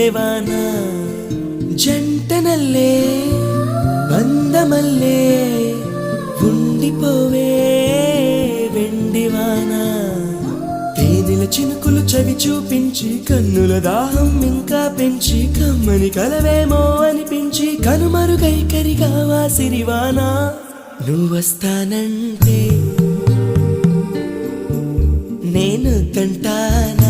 మల్లెవాన జంటనల్లే బంధమల్లే ఉండిపోవే వెండివాన తేనెల చినుకులు చవి చూపించి కన్నుల దాహం ఇంకా పెంచి కమ్మని కలవేమో అనిపించి కనుమరుగై కరిగావా సిరివానా నువ్వొస్తానంటే నేను తంటాను